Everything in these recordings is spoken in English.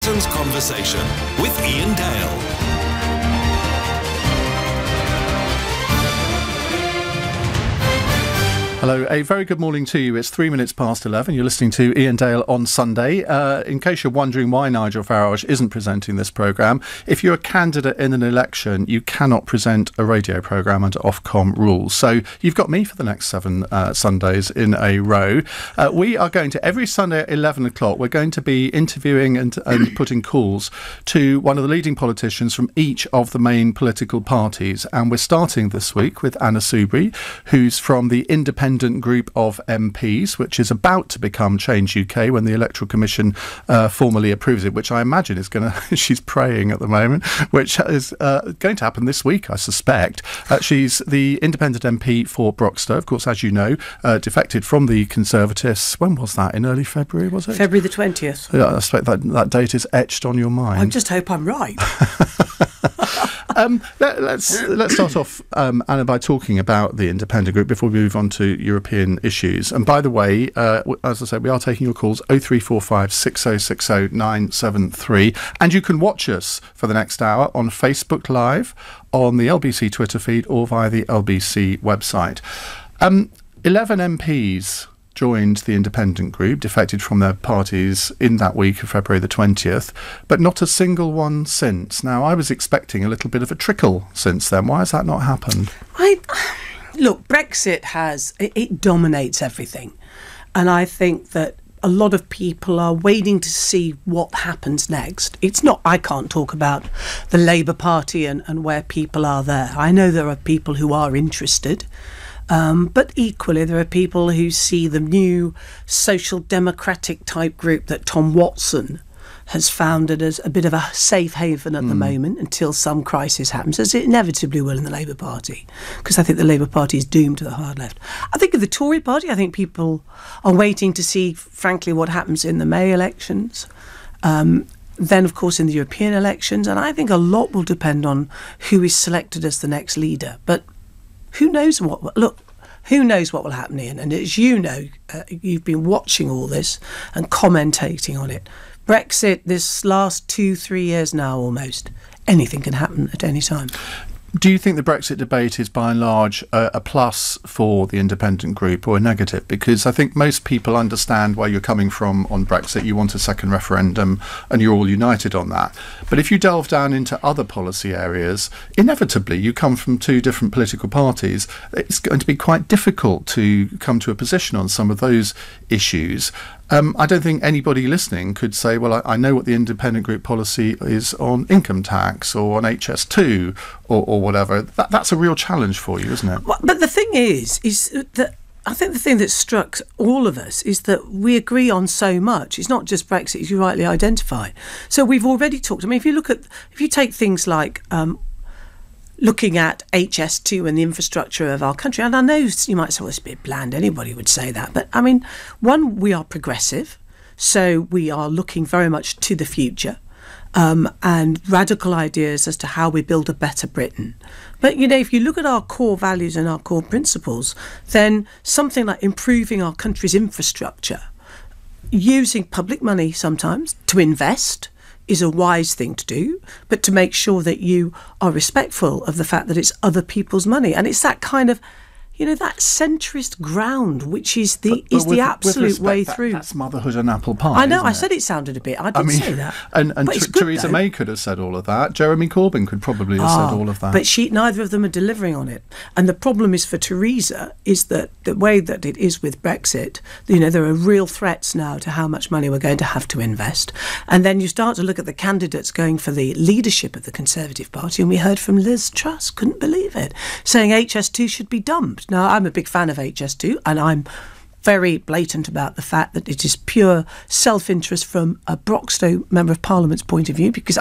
Citizens Conversation with Iain Dale. Hello, a very good morning to you. It's 3 minutes past 11. You're listening to Iain Dale on Sunday. In case you're wondering why Nigel Farage isn't presenting this programme, if you're a candidate in an election, you cannot present a radio programme under Ofcom rules. So you've got me for the next 7 Sundays in a row. We are going to, every Sunday at 11 o'clock, we're going to be interviewing and putting calls to one of the leading politicians from each of the main political parties. And we're starting this week with Anna Soubry, who's from the Independent group of MPs, which is about to become Change UK when the Electoral Commission formally approves it, which I imagine is going to, she's praying at the moment, which is going to happen this week, I suspect. She's the Independent MP for Backstop, of course, as you know, defected from the Conservatives. When was that? In early February, was it? February the 20th. Yeah, I suspect that date is etched on your mind. I just hope I'm right. Let's start off, Anna, by talking about the Independent Group before we move on to European issues. And by the way, as I said, we are taking your calls 0345 6060 973. And you can watch us for the next hour on Facebook Live, on the LBC Twitter feed, or via the LBC website. 11 MPs joined the Independent Group, defected from their parties in that week of February the 20th, but not a single one since. Now, I was expecting a little bit of a trickle since then. Why has that not happened? Look, Brexit it dominates everything. And I think that a lot of people are waiting to see what happens next. I can't talk about the Labour Party and where people are there. I know there are people who are interested. But equally, there are people who see the new social democratic type group that Tom Watson has founded as a bit of a safe haven at the moment until some crisis happens, as it inevitably will in the Labour Party, because I think the Labour Party is doomed to the hard left. I think of the Tory Party, I think people are waiting to see, frankly, what happens in the May elections. Then, of course, in the European elections. And I think a lot will depend on who is selected as the next leader. But who knows who knows what will happen, Ian? And as you know, you've been watching all this and commentating on it. Brexit, this last 2-3 years now almost, anything can happen at any time. Do you think the Brexit debate is by and large a plus for the Independent Group or a negative? Because I think most people understand where you're coming from on Brexit. You want a second referendum and you're all united on that. But if you delve down into other policy areas, inevitably you come from two different political parties. It's going to be quite difficult to come to a position on some of those issues. I don't think anybody listening could say, well, I know what the Independent Group policy is on income tax or on HS2 or whatever. That's a real challenge for you, isn't it? Well, but the thing is that I think the thing that struck all of us is that we agree on so much. It's not just Brexit, as you rightly identify. So we've already talked. I mean, if you take things like looking at HS2 and the infrastructure of our country, and I know you might say, well, it's a bit bland, anybody would say that, but I mean, one, we are progressive, so we are looking very much to the future, and radical ideas as to how we build a better Britain. But, you know, if you look at our core values and our core principles, then something like improving our country's infrastructure, using public money sometimes to invest, is a wise thing to do, but to make sure that you are respectful of the fact that it's other people's money. And it's that kind of, you know, that centrist ground, which is the absolute way through. That's motherhood and apple pie. I know. Isn't I it? said it sounded a bit. I did say that. And Theresa May could have said all of that. Jeremy Corbyn could probably have said all of that. But neither of them are delivering on it. And the problem is for Theresa is that the way that it is with Brexit, you know, there are real threats now to how much money we're going to have to invest. And then you start to look at the candidates going for the leadership of the Conservative Party, and we heard from Liz Truss, couldn't believe it, saying HS2 should be dumped. Now, I'm a big fan of HS2, and I'm very blatant about the fact that it is pure self-interest from a Backstop Member of Parliament's point of view, because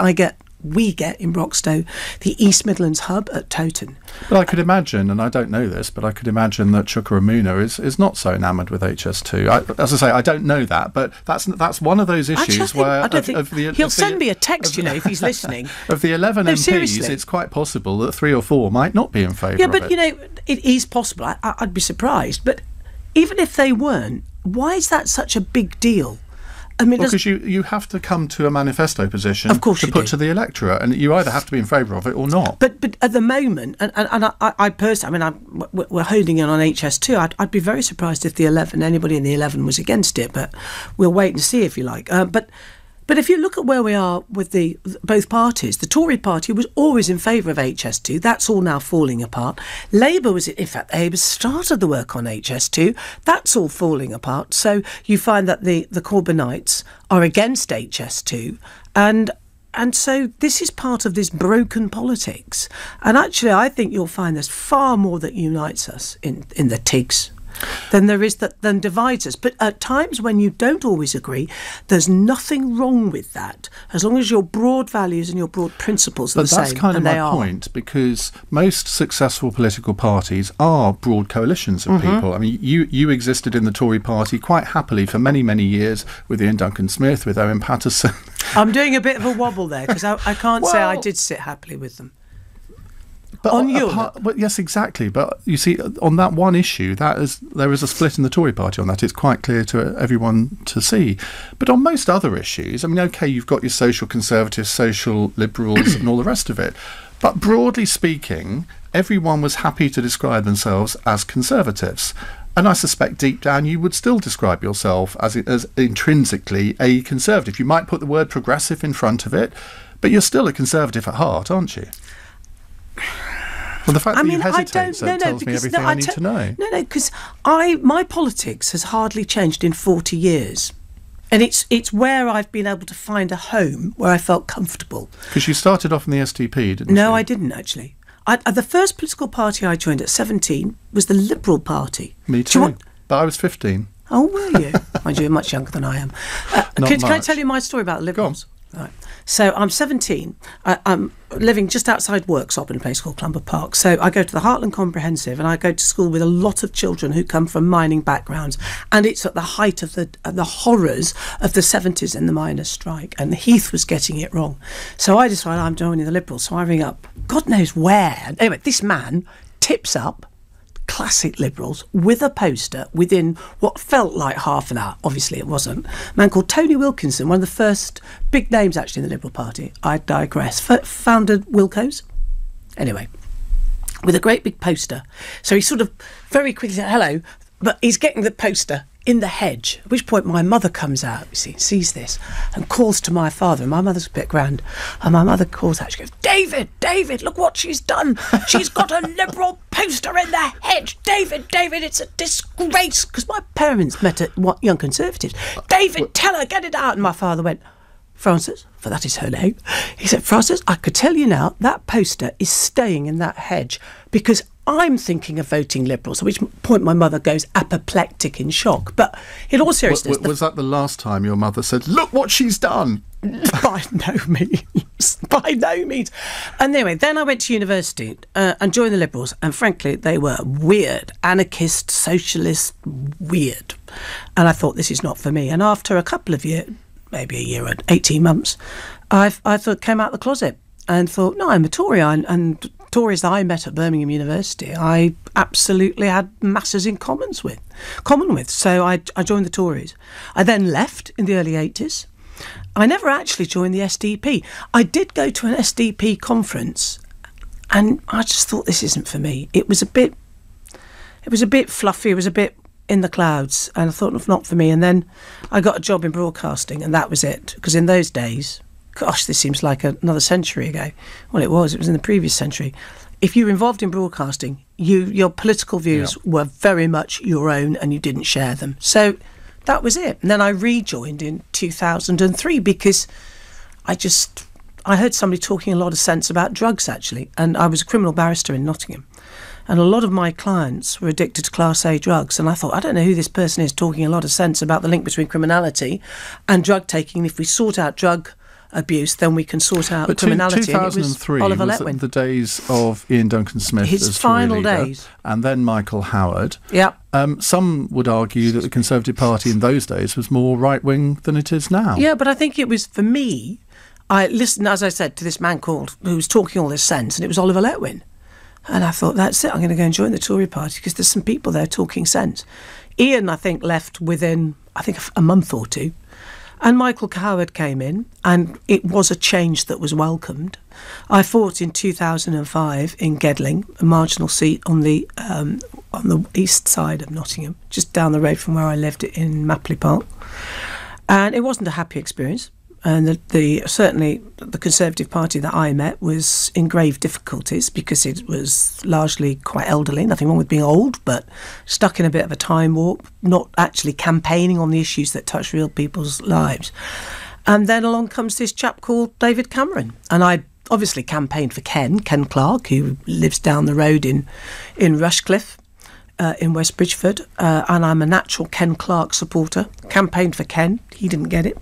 we get in Backstop the East Midlands hub at Towton. But I could imagine, and I don't know this, but I could imagine that Chuka Umunna is not so enamoured with HS2. As I say, I don't know that, but that's one of those issues he'll send me a text, you know, if he's listening. Of the 11 MPs, seriously. It's quite possible that 3 or 4 might not be in favour of it. Yeah, but, you know, it is possible. I'd be surprised. But even if they weren't, why is that such a big deal? I mean, because you have to come to a manifesto position of course to put to the electorate, and you either have to be in favour of it or not. But at the moment, and I personally, we're holding in on HS2. I'd be very surprised if anybody in the 11 was against it, but we'll wait and see if you like. But if you look at where we are with both parties, the Tory party was always in favour of HS2. That's all now falling apart. Labour Labour started the work on HS2. That's all falling apart. So you find that the Corbynites are against HS2, and so this is part of this broken politics. And actually, I think you'll find there's far more that unites us in the TIGs than there is than divides us. But at times when you don't always agree, there's nothing wrong with that, as long as your broad values and your broad principles are the same. But that's kind of my point, because most successful political parties are broad coalitions of people. I mean, you existed in the Tory party quite happily for many, many years with Ian Duncan Smith, with Owen Paterson. I'm doing a bit of a wobble there, because I can't say I did sit happily with them. But yes, exactly. But you see, on that one issue, there is a split in the Tory party on that. It's quite clear to everyone to see. But on most other issues, I mean, OK, you've got your social conservatives, social liberals and all the rest of it. But broadly speaking, everyone was happy to describe themselves as conservatives. And I suspect deep down you would still describe yourself as intrinsically a conservative. You might put the word progressive in front of it, but you're still a conservative at heart, aren't you? Well, the fact that you hesitate tells me everything I need to know. No, because my politics has hardly changed in 40 years. And it's where I've been able to find a home where I felt comfortable. Because you started off in the SDP, didn't you? No, I didn't, actually. The first political party I joined at 17 was the Liberal Party. Me too, but I was 15. Oh, were you? Mind you, you're much younger than I am. Can I tell you my story about the Liberals? Go on. Right. So I'm 17. I'm living just outside Worksop in a place called Clumber Park. So I go to the Heartland Comprehensive, and I go to school with a lot of children who come from mining backgrounds. And it's at the height of the horrors of the 70s and the miners' strike. And Heath was getting it wrong. So I decided I'm joining the Liberals. So I ring up, God knows where. Anyway, this man tips up classic Liberals with a poster within what felt like half an hour. Obviously it wasn't. A man called Tony Wilkinson, one of the first big names actually in the Liberal Party. I digress. Founded Wilco's. Anyway, with a great big poster. So he sort of very quickly said hello, but he's getting the poster in the hedge, at which point my mother comes out, you see, sees this and calls to my father, and my mother's a bit grand, and my mother calls out, she goes, David, look what she's done. She's got a Liberal poster in the hedge. David, it's a disgrace. Because my parents met at Young Conservatives. David, tell her, get it out. And my father went, Frances, for that is her name, he said, Frances, I could tell you now, that poster is staying in that hedge because I'm thinking of voting Liberals, at which point my mother goes apoplectic in shock. But in all seriousness... Was that the last time your mother said, look what she's done? By no means. And anyway, then I went to university and joined the Liberals, and frankly, they were weird, anarchist, socialist, weird. And I thought, this is not for me. And after a couple of years, maybe a year and 18 months, I came out of the closet and thought, no, I'm a Tory, and Tories that I met at Birmingham University, I absolutely had masses in common with. So I joined the Tories. I then left in the early 80s. I never actually joined the SDP. I did go to an SDP conference, and I just thought, this isn't for me. It was a bit fluffy. It was a bit in the clouds, and I thought, not for me. And then I got a job in broadcasting, and that was it. Because in those days, gosh, this seems like another century ago. Well, it was in the previous century. If you were involved in broadcasting, your political views were very much your own, and you didn't share them. So that was it. And then I rejoined in 2003 because I heard somebody talking a lot of sense about drugs, actually. And I was a criminal barrister in Nottingham. And a lot of my clients were addicted to Class A drugs. And I thought, I don't know who this person is talking a lot of sense about the link between criminality and drug taking. If we sort out drug abuse, then we can sort out criminality. 2003 and it was Oliver was Letwin. the days of Ian Duncan Smith his as final Tory leader, days, and then Michael Howard. Yeah. Some would argue that the Conservative Party in those days was more right-wing than it is now. Yeah, but I think it was, for me, I listened, as I said, to this man who was talking all this sense, and it was Oliver Letwin. And I thought, that's it, I'm going to go and join the Tory party because there's some people there talking sense. Iain, I think, left within, a month or two. And Michael Coward came in, and it was a change that was welcomed. I fought in 2005 in Gedling, a marginal seat on the east side of Nottingham, just down the road from where I lived in Mapley Park. And it wasn't a happy experience. And certainly the Conservative Party that I met was in grave difficulties because it was largely quite elderly, nothing wrong with being old, but stuck in a bit of a time warp, not actually campaigning on the issues that touch real people's lives. And then along comes this chap called David Cameron. And I obviously campaigned for Ken Clark, who lives down the road in Rushcliffe. In West Bridgford, and I'm a natural Ken Clark supporter. Campaigned for Ken, he didn't get it,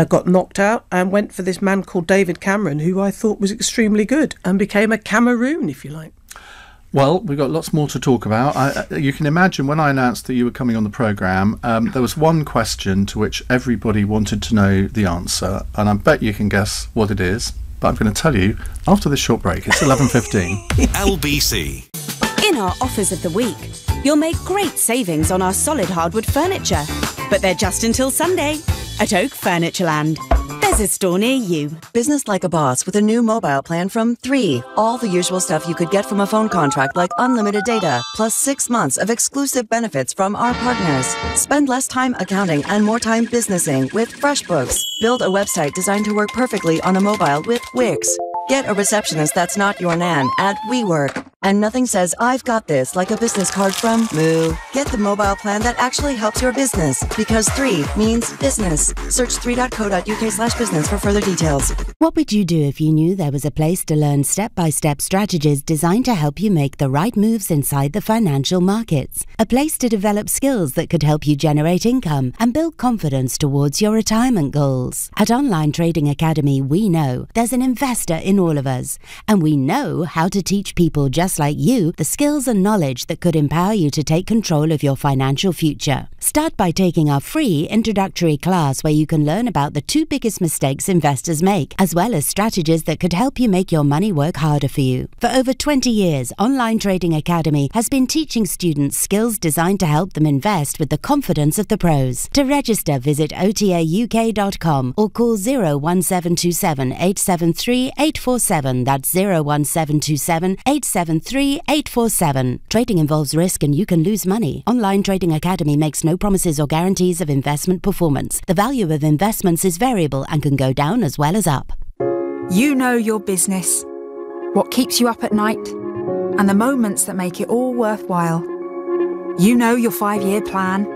got knocked out, and went for this man called David Cameron, who I thought was extremely good, and became a Cameroon, if you like. Well, we've got lots more to talk about. You can imagine when I announced that you were coming on the programme, there was one question to which everybody wanted to know the answer, and I bet you can guess what it is, but I'm going to tell you after this short break. It's 11:15. LBC. In our offers of the week, you'll make great savings on our solid hardwood furniture. But they're just until Sunday at Oak Furnitureland. There's a store near you. Business like a boss with a new mobile plan from 3. All the usual stuff you could get from a phone contract like unlimited data, plus 6 months of exclusive benefits from our partners. Spend less time accounting and more time businessing with FreshBooks. Build a website designed to work perfectly on a mobile with Wix. Get a receptionist that's not your nan at WeWork. And nothing says, I've got this, like a business card from Moo. Get the mobile plan that actually helps your business, because 3 means business. Search 3.co.uk/business for further details. What would you do if you knew there was a place to learn step-by-step strategies designed to help you make the right moves inside the financial markets? A place to develop skills that could help you generate income and build confidence towards your retirement goals. At Online Trading Academy, we know there's an investor in all of us, and we know how to teach people just like you the skills and knowledge that could empower you to take control of your financial future. Start by taking our free introductory class where you can learn about the 2 biggest mistakes investors make, as well as strategies that could help you make your money work harder for you. For over 20 years, Online Trading Academy has been teaching students skills designed to help them invest with the confidence of the pros. To register, visit otauk.com or call 01727 873 847. That's 01727 873 847. Trading involves risk and you can lose money. Online Trading Academy makes no promises or guarantees of investment performance. The value of investments is variable and can go down as well as up. You know your business, what keeps you up at night, and the moments that make it all worthwhile. You know your 5-year plan,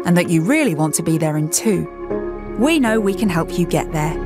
and that you really want to be there in 2. We know we can help you get there.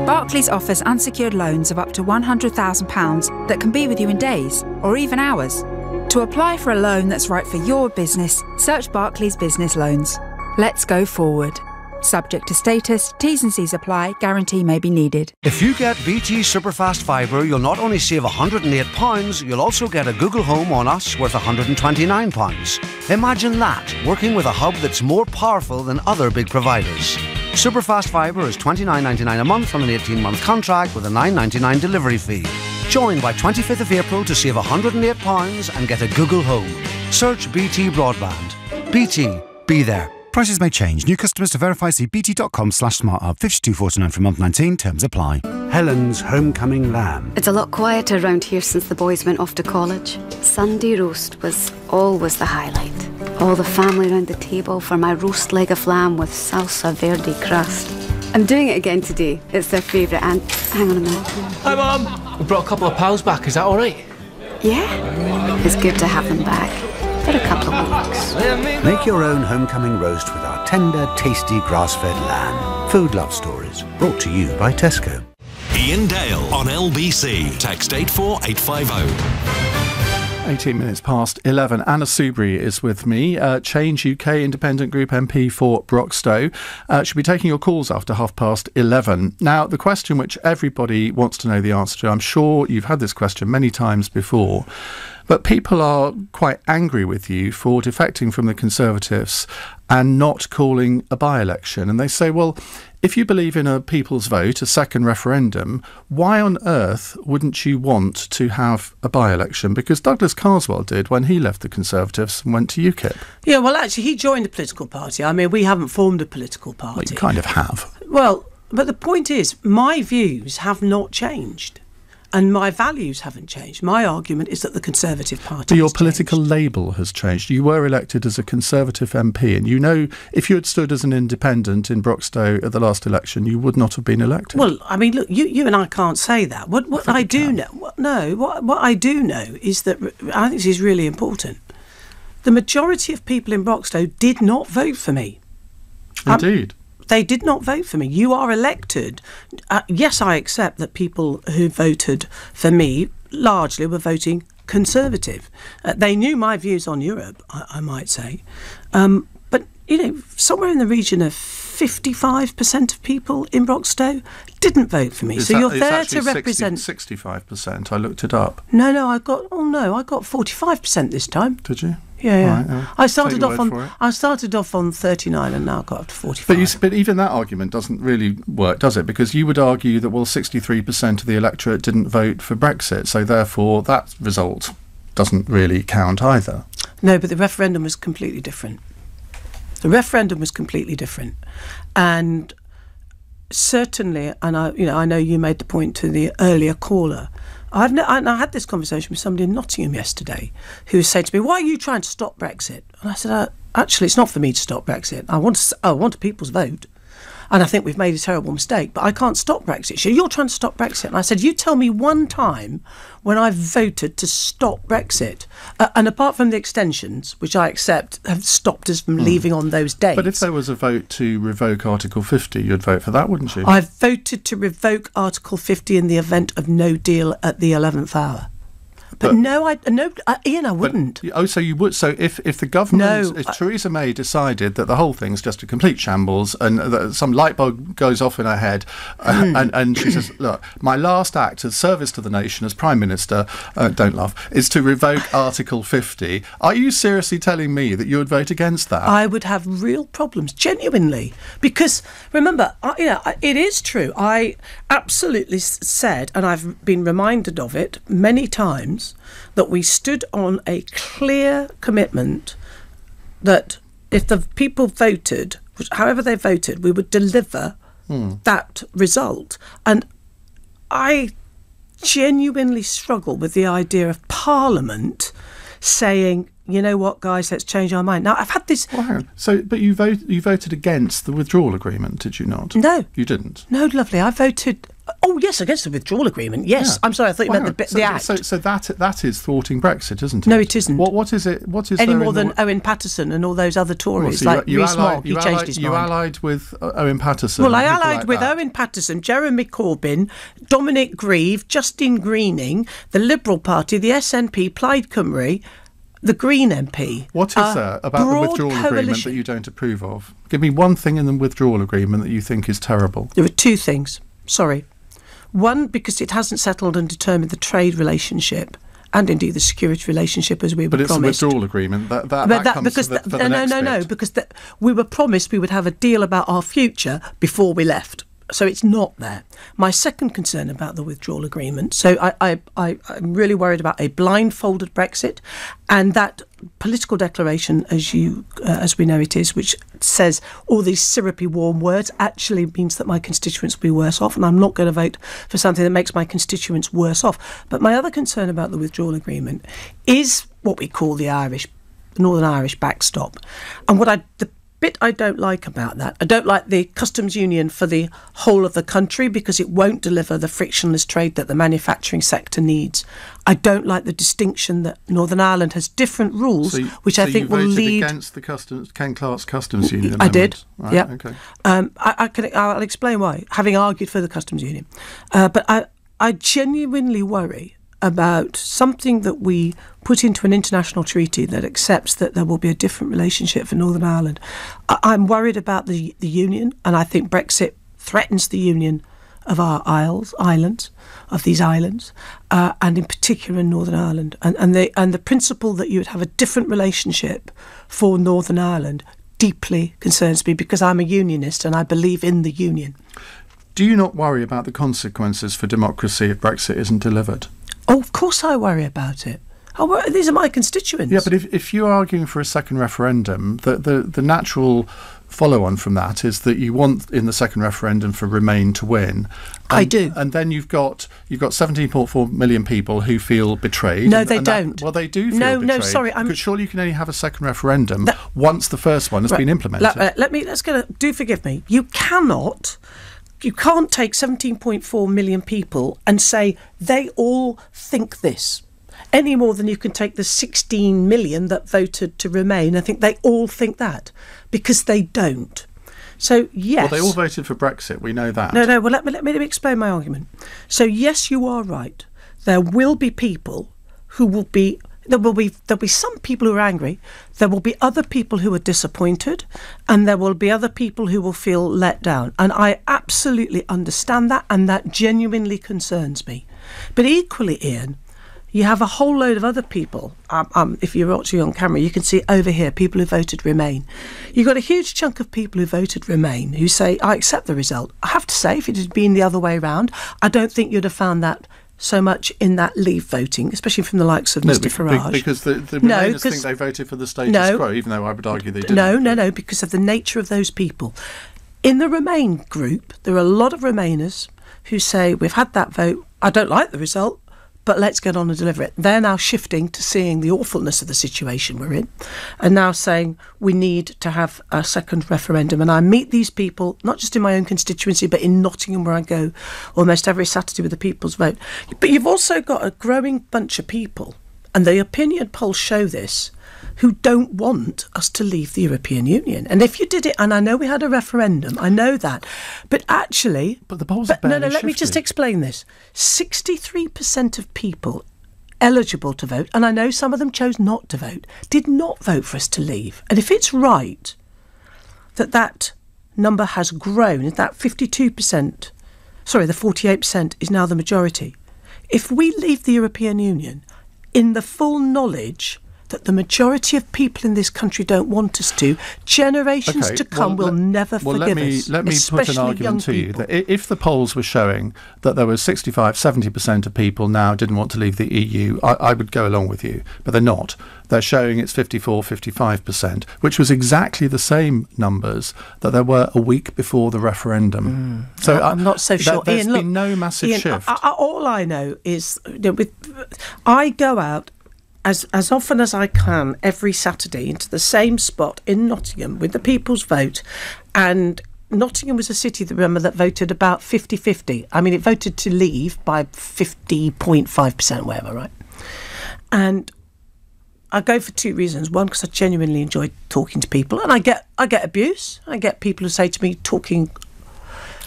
Barclays offers unsecured loans of up to £100,000 that can be with you in days or even hours. To apply for a loan that's right for your business, search Barclays Business Loans. Let's go forward. Subject to status, T's and C's apply, guarantee may be needed. If you get BT Superfast Fibre, you'll not only save £108, you'll also get a Google Home on us worth £129. Imagine that, working with a hub that's more powerful than other big providers. Superfast Fibre is $29.99 a month on an 18-month contract with a $9.99 delivery fee. Join by 25th of April to save £108 and get a Google Home. Search BT Broadband. BT, be there. Prices may change. New customers to verify see bt.com/smarthub. 52.49 for month 19. Terms apply. Helen's homecoming lamb. It's a lot quieter around here since the boys went off to college. Sunday roast was always the highlight. All the family around the table for my roast leg of lamb with salsa verde crust. I'm doing it again today. It's their favourite and... Hang on a minute. Hi, Mum. We brought a couple of pals back. Is that all right? Yeah. It's good to have them back. For a couple of weeks. Make your own homecoming roast with our tender, tasty grass-fed lamb. Food Love Stories, brought to you by Tesco. Iain Dale on LBC. Text 84850. 18 minutes past 11. Anna Soubry is with me, Change UK Independent Group MP for Broxtowe. She'll be taking your calls after 11:30. Now, the question which everybody wants to know the answer to, I'm sure you've had this question many times before, But people are quite angry with you for defecting from the Conservatives and not calling a by-election. And they say, well, if you believe in a people's vote, a second referendum, why on earth wouldn't you want to have a by-election? Because Douglas Carswell did when he left the Conservatives and went to UKIP. Yeah, well, actually, he joined a political party. I mean, we haven't formed a political party. Well, you kind of have. Well, but the point is, my views have not changed. And my values haven't changed. My argument is that the Conservative Party But your has political changed. label has changed. You were elected as a Conservative MP, and you know if you had stood as an independent in Broxtowe at the last election, you would not have been elected. Well, I mean, look, you and I can't say that. What I do know, what I do know is that, I think this is really important, the majority of people in Broxtowe did not vote for me. Indeed. They did not vote for me. You are elected. Yes, I accept that people who voted for me largely were voting Conservative. They knew my views on Europe, I might say. But, you know, somewhere in the region of 55% of people in Broxtowe didn't vote for me. So you're there to represent 65%. I looked it up. No, I got 45% this time. Did you? Yeah. Right, I started off on 39 and now got up to 45. But even that argument doesn't really work, does it? Because you would argue that 63% of the electorate didn't vote for Brexit, so therefore that result doesn't really count either. No, but the referendum was completely different. And certainly, and I know you made the point to the earlier caller. I had this conversation with somebody in Nottingham yesterday who said to me, "Why are you trying to stop Brexit?" And I said, "Actually, it's not for me to stop Brexit. I want a people's vote. And I think we've made a terrible mistake, but I can't stop Brexit." So you're trying to stop Brexit. And I said, you tell me one time when I voted to stop Brexit. And apart from the extensions, which I accept have stopped us from leaving on those dates. But if there was a vote to revoke Article 50, you'd vote for that, wouldn't you? I voted to revoke Article 50 in the event of no deal at the 11th hour. But Iain, I wouldn't. So you would. So if the government, if Theresa May decided that the whole thing's just a complete shambles and that some light bulb goes off in her head, and she says, "Look, my last act of service to the nation as Prime Minister, don't laugh, is to revoke Article 50." Are you seriously telling me that you would vote against that? I would have real problems, genuinely, because remember, it is true. I absolutely said, and I've been reminded of it many times, that we stood on a clear commitment that if the people voted, however they voted, we would deliver that result. And I genuinely struggle with the idea of Parliament saying, "You know what, guys, let's change our mind." Now, I've had this... Wow. But you voted against the withdrawal agreement, did you not? No. You didn't? No, lovely. I voted... Oh, yes, against the withdrawal agreement. Yes. Yeah. I'm sorry, I thought you meant the act. So that is thwarting Brexit, isn't it? No, it isn't. What is it? What is any more than Owen Paterson and all those other Tories, Riis Mogg, he changed his mind. You allied with Owen Paterson? Well, I allied with Owen Paterson, Jeremy Corbyn, Dominic Grieve, Justine Greening, the Liberal Party, the SNP, Plaid Cymru, the Green MP. What is there about the withdrawal agreement that you don't approve of? Give me one thing in the withdrawal agreement that you think is terrible. There are two things. Sorry. One, because it hasn't settled and determined the trade relationship and indeed the security relationship as we were promised. But it's a withdrawal agreement. That comes for the next bit. No, because we were promised we would have a deal about our future before we left. So it's not there. My second concern about the withdrawal agreement, so I'm really worried about a blindfolded Brexit, and that political declaration, as we know it is, which says all these syrupy warm words, actually means that my constituents will be worse off, and I'm not going to vote for something that makes my constituents worse off. But my other concern about the withdrawal agreement is what we call the Northern Irish backstop. And the bit I don't like about that, I don't like the customs union for the whole of the country because it won't deliver the frictionless trade that the manufacturing sector needs. I don't like the distinction that Northern Ireland has different rules, which I think will lead... So you voted against the Ken Clark's customs union amendment? I did, right, yeah. Okay. I'll explain why, having argued for the customs union. But I genuinely worry about something that we put into an international treaty that accepts that there will be a different relationship for Northern Ireland. I'm worried about the union, and I think Brexit threatens the union of our islands, and in particular in Northern Ireland. And the principle that you would have a different relationship for Northern Ireland deeply concerns me, because I'm a unionist and I believe in the union. Do you not worry about the consequences for democracy if Brexit isn't delivered? Oh, of course I worry about it. These are my constituents. Yeah, but if you're arguing for a second referendum, the natural follow-on from that is that you want in the second referendum for Remain to win. I do. And then you've got 17.4 million people who feel betrayed. No, they don't. Well, they do feel betrayed. No, sorry. Because surely you can only have a second referendum once the first one has been implemented. Forgive me. You can't take 17.4 million people and say they all think this, any more than you can take the 16 million that voted to Remain and think they all think that, because they don't. So, yes. Well, they all voted for Brexit, we know that. No, well, let me explain my argument. So, yes, you are right. There will be people who will be... There'll be some people who are angry, there will be other people who are disappointed, and there will be other people who will feel let down. And I absolutely understand that, and that genuinely concerns me. But equally, Iain, you have a whole load of other people. If you're watching on camera, you can see over here people who voted Remain. You've got a huge chunk of people who voted Remain who say, I accept the result. I have to say, if it had been the other way around, I don't think you'd have found that so much in that Leave voting, especially from the likes of Mr Farage. Because the Remainers think they voted for the status quo, even though I would argue they didn't. No, because of the nature of those people. In the Remain group, there are a lot of Remainers who say, we've had that vote, I don't like the result, but let's get on and deliver it. They're now shifting to seeing the awfulness of the situation we're in, and now saying we need to have a second referendum. And I meet these people, not just in my own constituency, but in Nottingham, where I go almost every Saturday with the People's Vote. But you've also got a growing bunch of people, and the opinion polls show this, who don't want us to leave the European Union. And if you did it, and I know we had a referendum, I know that, but actually... But the polls are barely let me just explain this. 63% of people eligible to vote, and I know some of them chose not to vote, did not vote for us to leave. And if it's right that number has grown, that 52%, sorry, the 48% is now the majority. If we leave the European Union in the full knowledge that the majority of people in this country don't want us to, generations to come will never forgive us. Let me put an argument to you that if the polls were showing that there was 65-70% of people now didn't want to leave the EU, I would go along with you, but they're not. They're showing it's 54-55%, which was exactly the same numbers that there were a week before the referendum. So I'm not so sure. There's Iain, been no massive shift. All I know is I go out as often as I can every Saturday into the same spot in Nottingham with the People's Vote, and Nottingham was a city that voted about 50-50. I mean, it voted to leave by 50.5%, whatever, right? And I go for two reasons. One, because I genuinely enjoy talking to people, and I get abuse. I get people who say to me, talking...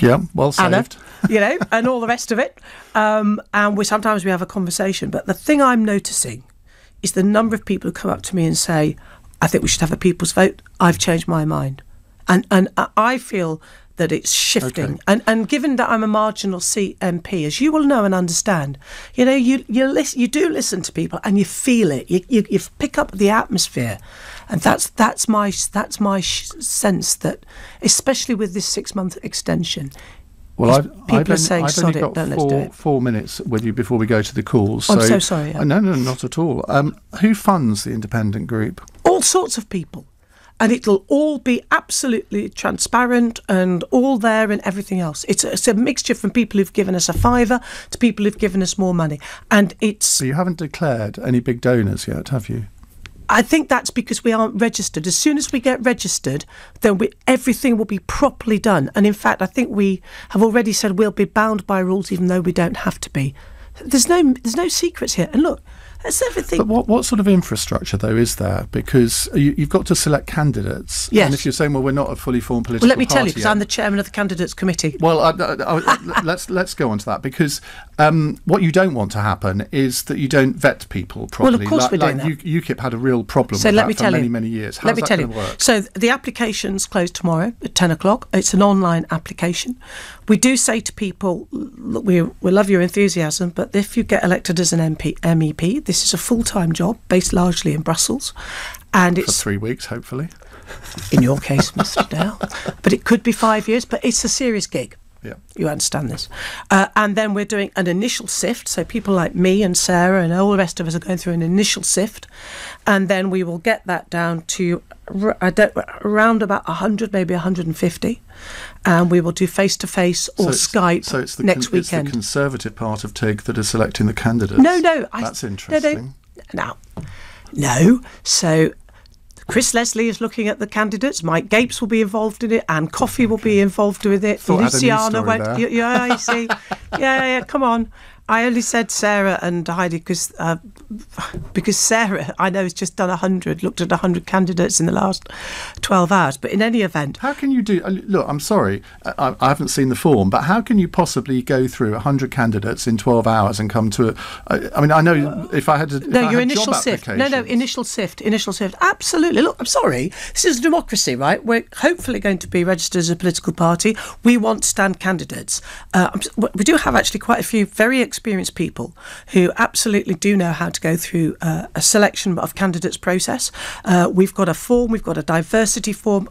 Yeah, well saved. Anna, and all the rest of it. And sometimes we have a conversation. But the thing I'm noticing is the number of people who come up to me and say, I think we should have a People's Vote. I've changed my mind. And I feel that it's shifting. Okay. And given that I'm a marginal seat MP, as you will know and understand, you do listen to people and you feel it. You pick up the atmosphere. And that's my sense that, especially with this 6-month extension, well, I've only got 4 minutes with you before we go to the calls. I'm so sorry. No, not at all. Who funds the independent group? All sorts of people. And it'll all be absolutely transparent and all there and everything else. It's a mixture from people who've given us a fiver to people who've given us more money. And it's... So you haven't declared any big donors yet, have you? I think that's because we aren't registered. As soon as we get registered, then everything will be properly done. And in fact, I think we have already said we'll be bound by rules even though we don't have to be. There's no secrets here. And look, That's everything. But what sort of infrastructure, though, is there? Because you've got to select candidates. Yes. And if you're saying, well, we're not a fully formed political Well, let me tell you, party because yet. I'm the chairman of the candidates committee. Well, let's go on to that, because what you don't want to happen is that you don't vet people properly. Well, of course we're doing that. UKIP had a real problem So with let that me for tell many, you. many years. How's Let me that tell going you. to work? So the applications close tomorrow at 10 o'clock. It's an online application. We do say to people, look, we love your enthusiasm, but if you get elected as an MEP, this is a full-time job based largely in Brussels. And For it's 3 weeks, hopefully. in your case, Mr. Dale. But it could be 5 years, but it's a serious gig. Yeah. You understand this. And then we're doing an initial sift. So people like me and Sarah and all the rest of us are going through an initial sift. And then we will get that down to around about 100, maybe 150. And we will do face-to-face or Skype next weekend. It's the Conservative part of TIG that is selecting the candidates. No. That's interesting. No. So Chris Leslie is looking at the candidates. Mike Gapes will be involved in it. Anne Coffey will be involved with it. Thought I had a news story went. there. Yeah, you see. Yeah. Come on. I only said Sarah and Heidi because Sarah, I know, has just done 100, looked at 100 candidates in the last 12 hours. But in any event... How can you do... Look, I'm sorry, I haven't seen the form, but how can you possibly go through 100 candidates in 12 hours and come to... I mean, I know if I had to... No, your initial sift. No, initial sift. Absolutely. Look, I'm sorry. This is a democracy, right? We're hopefully going to be registered as a political party. We want stand candidates. We do have actually quite a few very experienced people who absolutely do know how to go through a selection of candidates process. We've got a form, we've got a diversity form.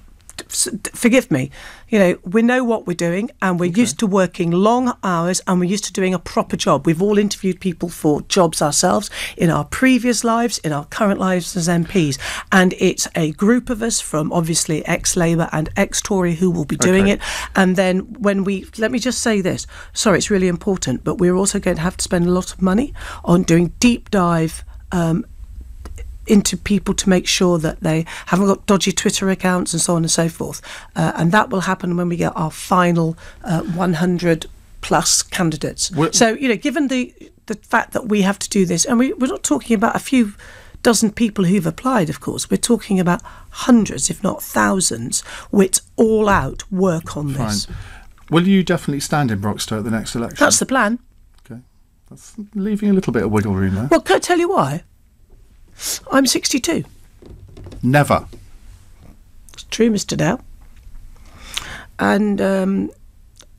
Forgive me, we know what we're doing, and we're used to working long hours, and we're used to doing a proper job. We've all interviewed people for jobs ourselves in our previous lives, in our current lives as MPs, and it's a group of us from obviously ex-Labour and ex-Tory who will be doing it. And then let me just say this, sorry, it's really important, but we're also going to have to spend a lot of money on doing deep dive into people to make sure that they haven't got dodgy Twitter accounts and so on and so forth. And that will happen when we get our final 100 plus candidates. So, given the fact that we have to do this, and we're not talking about a few dozen people who've applied, of course. We're talking about hundreds, if not thousands, with all-out work on this. Fine. Will you definitely stand in Broxtowe at the next election? That's the plan. Okay. That's leaving a little bit of wiggle room there. Well, can I tell you why? I'm 62. Never. It's true, Mr. Dale. And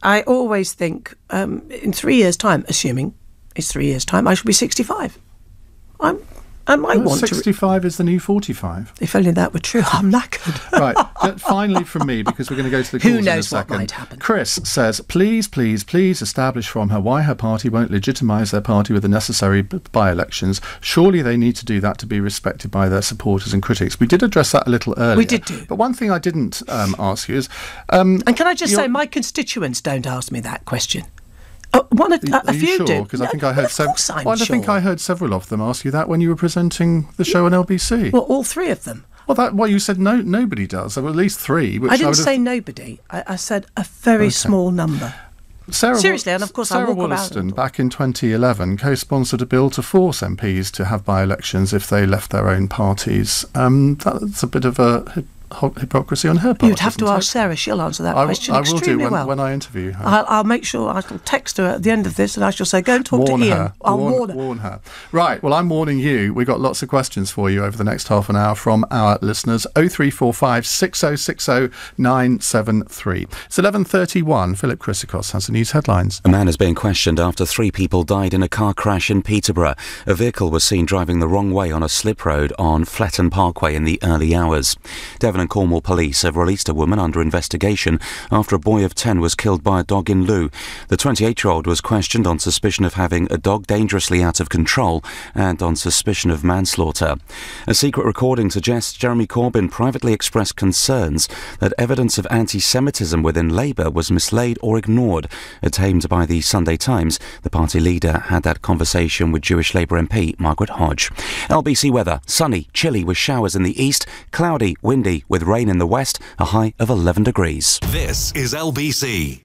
I always think in 3 years' time, assuming it's 3 years' time, I shall be 65. I might want 65 is the new 45. If only that were true. I'm knackered. Right. Finally from me, because we're going to go to the calls in a second. Who knows what might happen. Chris says, please establish from her why her party won't legitimise their party with the necessary by-elections. Surely they need to do that to be respected by their supporters and critics. We did address that a little earlier. We did do. But one thing I didn't ask you is... and can I just say, my constituents don't ask me that question. A few sure? do. Because I think I heard I think I heard several of them ask you that when you were presenting the show on LBC. Well, all three of them. Well, you said nobody does. There were at least three. Which I didn't say nobody. I said a very small number. Seriously, and of course I walk Wollaston, back in 2011, co-sponsored a bill to force MPs to have by-elections if they left their own parties. That's a bit of a hypocrisy on her part. You'd have to ask Sarah. She'll answer that question extremely well. I will do when I interview her. I'll make sure I shall text her at the end of this, and I shall say, go and talk to Iain. I'll warn her. Right, well, I'm warning you. We've got lots of questions for you over the next half an hour from our listeners. 0345 6060 973. It's 11:31. Philip Chrysikos has the news headlines. A man is being questioned after 3 people died in a car crash in Peterborough. A vehicle was seen driving the wrong way on a slip road on Fletton Parkway in the early hours. Devon and Cornwall police have released a woman under investigation after a boy of 10 was killed by a dog in Looe. The 28-year-old was questioned on suspicion of having a dog dangerously out of control and on suspicion of manslaughter. A secret recording suggests Jeremy Corbyn privately expressed concerns that evidence of anti-Semitism within Labour was mislaid or ignored. Attained by the Sunday Times, the party leader had that conversation with Jewish Labour MP Margaret Hodge. LBC weather: sunny, chilly with showers in the east, cloudy, windy with rain in the west, a high of 11 degrees. This is LBC.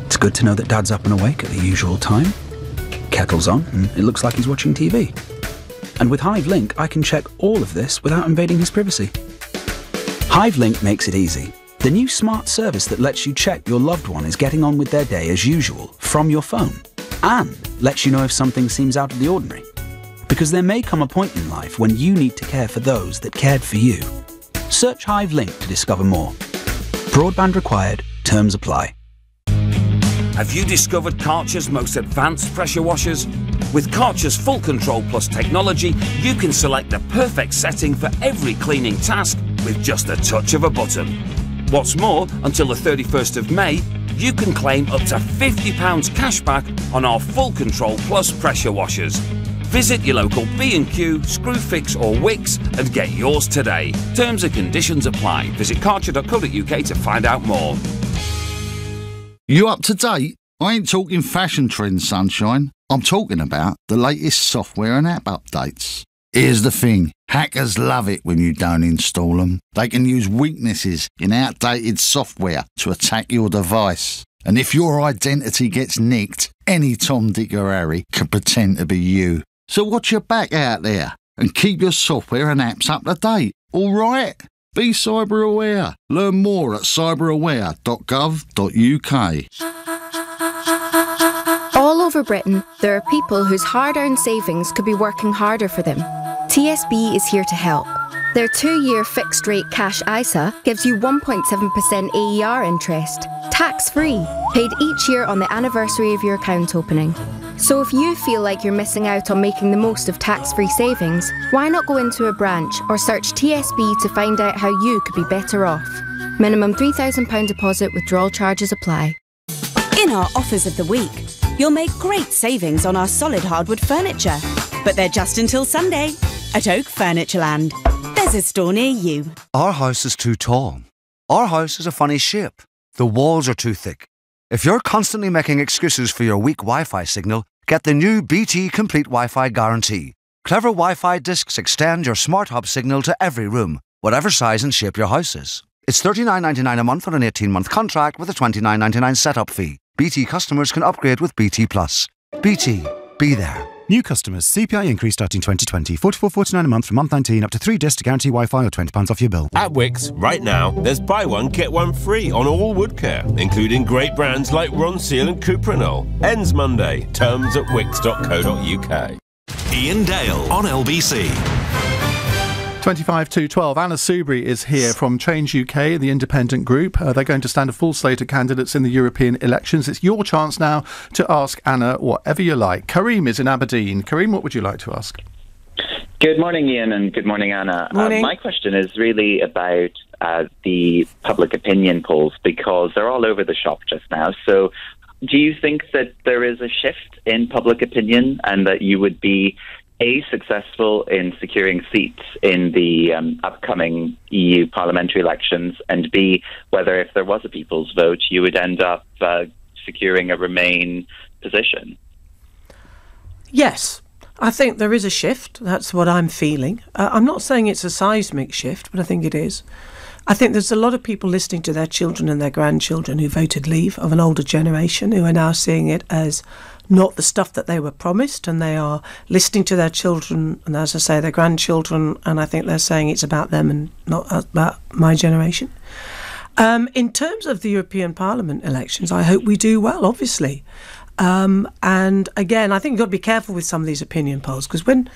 It's good to know that Dad's up and awake at the usual time. Kettle's on, and it looks like he's watching TV. And with Hive Link, I can check all of this without invading his privacy. Hive Link makes it easy. The new smart service that lets you check your loved one is getting on with their day as usual from your phone, and lets you know if something seems out of the ordinary. Because there may come a point in life when you need to care for those that cared for you. Search Hive Link to discover more. Broadband required. Terms apply. Have you discovered Karcher's most advanced pressure washers? With Karcher's Full Control Plus technology, you can select the perfect setting for every cleaning task with just a touch of a button. What's more, until the 31st of May, you can claim up to £50 cashback on our Full Control Plus pressure washers. Visit your local B&Q, Screwfix or Wickes and get yours today. Terms and conditions apply. Visit karcher.co.uk to find out more. You up to date? I ain't talking fashion trends, sunshine. I'm talking about the latest software and app updates. Here's the thing. Hackers love it when you don't install them. They can use weaknesses in outdated software to attack your device. And if your identity gets nicked, any Tom, Dick or Harry can pretend to be you. So watch your back out there and keep your software and apps up to date, all right? Be cyber aware. Learn more at cyberaware.gov.uk. All over Britain, there are people whose hard-earned savings could be working harder for them. TSB is here to help. Their 2-year fixed-rate cash ISA gives you 1.7% AER interest, tax-free, paid each year on the anniversary of your account opening. So if you feel like you're missing out on making the most of tax-free savings, why not go into a branch or search TSB to find out how you could be better off? Minimum £3,000 deposit withdrawal charges apply. In our offers of the week, you'll make great savings on our solid hardwood furniture. But they're just until Sunday at Oak Furnitureland. There's a store near you. Our house is too tall. Our house is a funny shape. The walls are too thick. If you're constantly making excuses for your weak Wi-Fi signal, get the new BT Complete Wi-Fi Guarantee. Clever Wi-Fi discs extend your smart hub signal to every room, whatever size and shape your house is. It's $39.99 a month on an 18-month contract with a $29.99 setup fee. BT customers can upgrade with BT Plus. BT, be there. New customers, CPI increase starting 2020, $44.49 a month from month 19, up to 3 discs to guarantee Wi-Fi or £20 off your bill. At Wickes, right now, there's buy one, get one free on all wood care, including great brands like Ronseal and Cuprinol. Ends Monday. Terms at wickes.co.uk. Iain Dale on LBC. 25 to 12. Anna Soubry is here from Change UK, the independent group. They're going to stand a full slate of candidates in the European elections. It's your chance now to ask Anna whatever you like. Kareem is in Aberdeen. Kareem, what would you like to ask? Good morning, Iain, and good morning, Anna. Morning. My question is really about the public opinion polls, because they're all over the shop just now. So do you think that there is a shift in public opinion and that you would be successful in securing seats in the upcoming EU parliamentary elections, and B, whether if there was a people's vote, you would end up securing a Remain position? Yes, I think there is a shift. That's what I'm feeling. I'm not saying it's a seismic shift, but I think it is. I think there's a lot of people listening to their children and their grandchildren who voted Leave, of an older generation, who are now seeing it as not the stuff that they were promised, and they are listening to their children and, as I say, their grandchildren, and I think they're saying it's about them and not about my generation. In terms of the European Parliament elections, I hope we do well, obviously. And again, I think you've got to be careful with some of these opinion polls, because when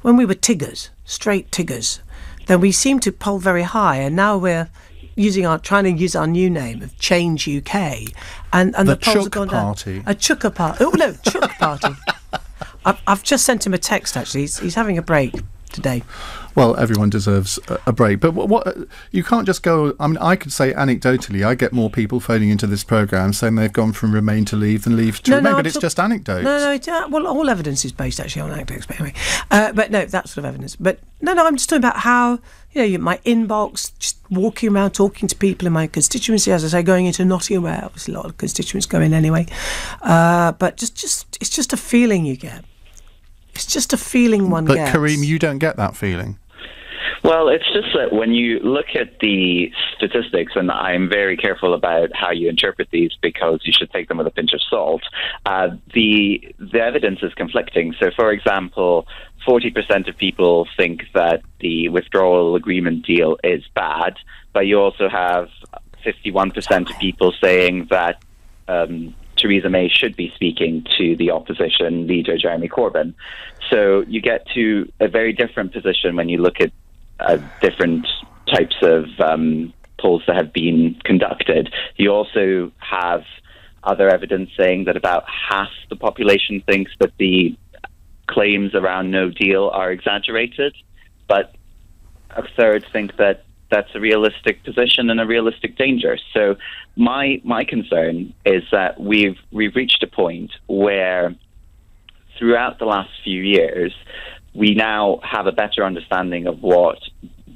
we were Tiggers, straight Tiggers, then we seemed to poll very high, and now we're trying to use our new name of Change UK, and the polls have gone down. A Chukka Party. Oh no, Chook Party. I've just sent him a text. Actually, he's having a break today. Well, everyone deserves a break, but what you can't just go. I mean, I could say anecdotally, I get more people phoning into this programme saying they've gone from Remain to Leave than Leave to Remain, but it's just anecdotes. Well, all evidence is based actually on anecdotes, but anyway. But no, that sort of evidence. But no, I'm just talking about how, my inbox, just walking around talking to people in my constituency, as I say, going into Nottingham, where obviously a lot of constituents go in anyway. But it's just a feeling you get. It's just a feeling one gets. But Kareem, you don't get that feeling. Well, it's just that when you look at the statistics, and I'm very careful about how you interpret these because you should take them with a pinch of salt, the evidence is conflicting. So, for example, 40% of people think that the withdrawal agreement deal is bad, but you also have 51% of people saying that Theresa May should be speaking to the opposition leader, Jeremy Corbyn. So you get to a very different position when you look at different types of polls that have been conducted. You also have other evidence saying that about half the population thinks that the claims around no deal are exaggerated, but a third think that that's a realistic position and a realistic danger. So my concern is that we've reached a point where throughout the last few years, we now have a better understanding of what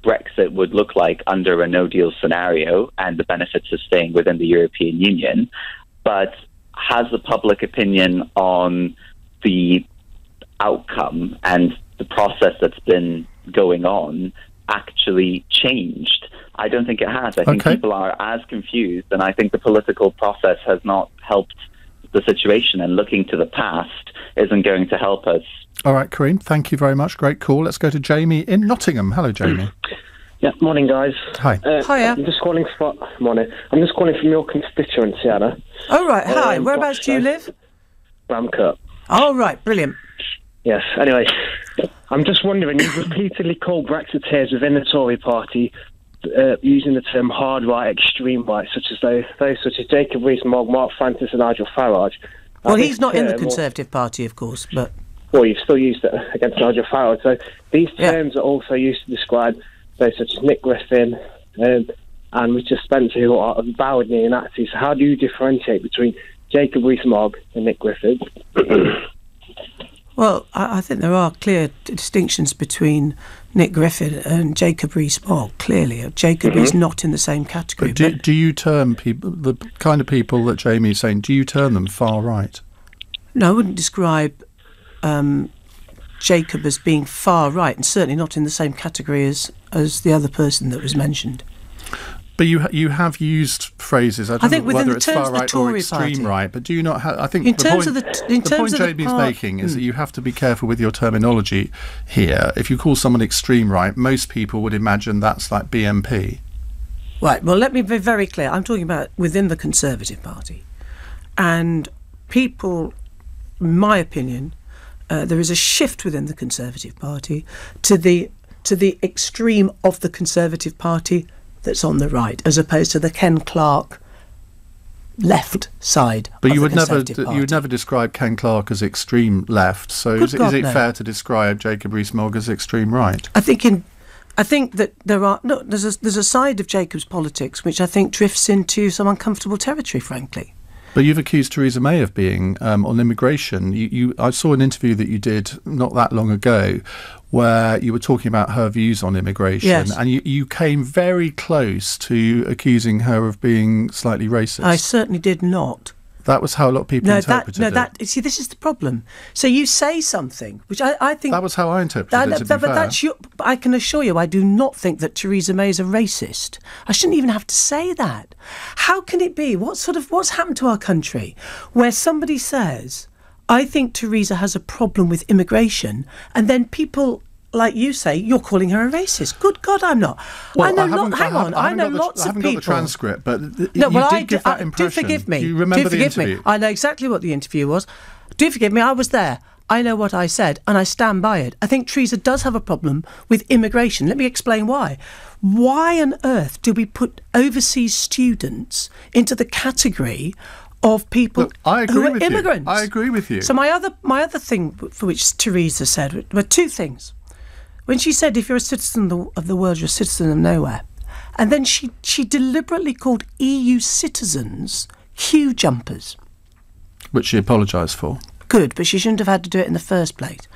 Brexit would look like under a no-deal scenario and the benefits of staying within the European Union. But has the public opinion on the outcome and the process that's been going on actually changed? I don't think it has. I think people are as confused, and I think the political process has not helped the situation, and looking to the past isn't going to help us. All right, Kareem, thank you very much. Great call. Let's go to Jamie in Nottingham. Hello, Jamie. Yeah, morning, guys. Hi. Hiya. I'm just calling from your constituency, Anna. Oh, right. Hi. Whereabouts do you live? Bramcote. Oh, right. Brilliant. Yes. Anyway, I'm just wondering, you've repeatedly called Brexiteers within the Tory party using the term hard right, extreme right, such as those such as Jacob Rees-Mogg, Mark Francis and Nigel Farage. Well, he's not in the Conservative Party, of course, but... Well, you've still used it against Nigel Farage. So these terms are also used to describe those such as Nick Griffith and Richard Spencer, who are avowed neo-Nazis. So how do you differentiate between Jacob Rees-Mogg and Nick Griffith? Well, I think there are clear distinctions between Nick Griffith and Jacob Rees-Mogg, clearly. Jacob is not in the same category. But do you term people, the kind of people that Jamie is saying, do you term them far right? No, I wouldn't describe Jacob as being far right, and certainly not in the same category as the other person that was mentioned. But you have used phrases. I don't know whether it's far right or extreme right, but do you not have? I think the point Jamie's making is that you have to be careful with your terminology here. If you call someone extreme right, most people would imagine that's like BNP. Right. Well, let me be very clear. I'm talking about within the Conservative Party, and people, in my opinion, there is a shift within the Conservative Party to the extreme of the Conservative Party that's on the right, as opposed to the Ken Clarke left side. But you would never describe Ken Clarke as extreme left. So is it fair to describe Jacob Rees-Mogg as extreme right? I think that there's a side of Jacob's politics which I think drifts into some uncomfortable territory, frankly. But you've accused Theresa May of being on immigration. I saw an interview that you did not that long ago where you were talking about her views on immigration, and you came very close to accusing her of being slightly racist. I certainly did not. That was how a lot of people interpreted it. See, this is the problem. So you say something, which I think... That was how I interpreted it, but I can assure you, I do not think that Theresa May is a racist. I shouldn't even have to say that. How can it be? What's happened to our country where somebody says, I think Theresa has a problem with immigration, and then people... like you say, you're calling her a racist. Good God, I'm not. Well, I know lots of people. I haven't got the transcript, but you did give that impression. Do forgive me. Do you remember the interview? I know exactly what the interview was. Do forgive me, I was there. I know what I said, and I stand by it. I think Theresa does have a problem with immigration. Let me explain why. Why on earth do we put overseas students into the category of people who are immigrants? I agree with you. So my other thing for which Theresa said were two things. When she said, if you're a citizen of the world, you're a citizen of nowhere. And then she deliberately called EU citizens queue jumpers. Which she apologised for. Good, but she shouldn't have had to do it in the first place.